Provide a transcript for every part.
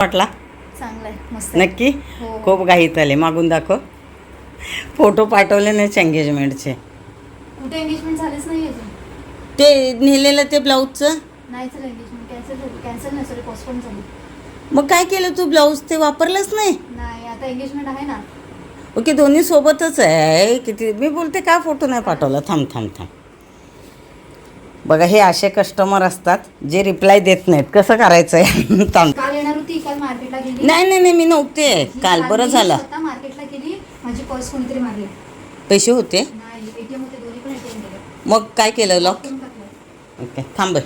वाटला? चांगला आहे, मस्त आहे. नक्की? हो. खूप घाईत आले. मागून दाखव. फोटो पाठवले नाहीच एंगेजमेंटचे. कुठे एंगेजमेंट झालीच नाही अजून. ते नेलेलं ते ब्लाऊजचं. नाही झालं एंगेजमेंट, कॅन्सल झाली. कॅन्सल नाही, सॉरी, पोस्टपोन झाली. मग काय केलं तू? ब्लाऊज ते वापरलंच नाही? नाही, आता एंगेजमेंट आहे ना. ओके, दोन्ही सोबतच आहे. किती मी बोलते का फोटो नाही पाठवला? थांब थांब थांब. बघा, हे असे कस्टमर असतात जे रिप्लाय देत नाहीत. कसं करायचं आहे? थांब. काल येणार होती, काल मार्केटला गेली. नाही नाही नाही, मी नव्हते काल. बरं झालं. स्वतः मार्केटला गेली, माझी पर्स कोणीतरी मारली. पैसे होते? नाही, एटीएम होते, दोन्ही पण एटीएम गेले. मग काय केलं? लॉक? करून टाकलं. ओके, थांब.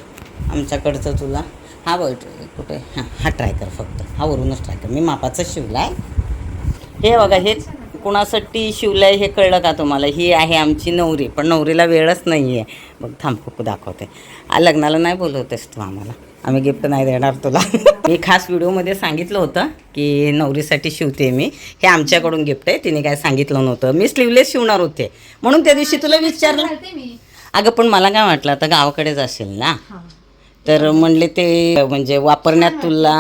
आमच्याकडचं तुला हा बघ कुठे. हां, हा ट्राय कर फक्त. हा वरूनच ट्राय कर. मी मापाचा शिवला आहे. हे बघा, हे कुणासाठी शिवलं आहे हे कळलं का तुम्हाला? ही आहे आमची नवरी, पण नवरीला वेळच नाही आहे. बघ, थांब खूप दाखवते. लग्नाला नाही बोलवतेस तू आम्हाला, आम्ही गिफ्ट नाही देणार तुला. मी खास व्हिडिओमध्ये सांगितलं होतं की नवरीसाठी शिवते मी. हे आमच्याकडून गिफ्ट आहे. तिने काय सांगितलं नव्हतं. मी स्लीवलेस शिवणार होते म्हणून त्या दिवशी तुला विचारलं. घालते मी. अगं, पण मला काय वाटलं आता गावाकडेच असेल ना, तर म्हणले ते म्हणजे वापरण्यात तुला.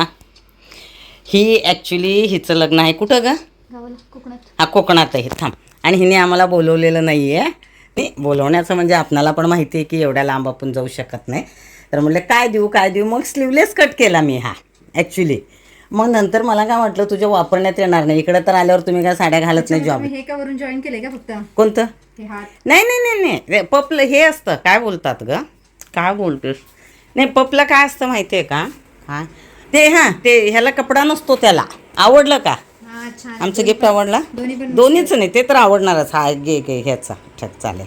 ही ॲक्च्युली हिचं लग्न आहे कुठं ग? गावाला, कोकणात. हा, कोकणात आहे. थांब. आणि हिने आम्हाला बोलवलेलं नाही आहे. नाही, बोलवण्याचं म्हणजे आपणाला पण माहिती आहे की एवढ्या लांब आपण जाऊ शकत नाही. तर म्हणले काय देऊ काय देऊ, मग स्लीवलेस कट केला मी हा ॲक्च्युली. मग नंतर मला काय वाटलं तुझ्या वापरण्यात येणार नाही. इकडे तर आल्यावर तुम्ही काय साड्या घालत नाही जॉब. हे का वरून जॉईन केलंय का फक्त? कोणतं? हे हात. नाही नाही नाही नाही, पपलं हे असतं. काय बोलतात ग? काय बोलतेस? नाही, पपला काय असतं माहिती आहे का? हां, ते हां, ते ह्याला कपडा नसतो त्याला. आवडलं का? हा, छान. आमचं गिफ्ट आवडला? दोन्ही पण दोन्हीच नाही, ते तर आवडणारच. हा, घे ह्याचा. ठीक, चालेल.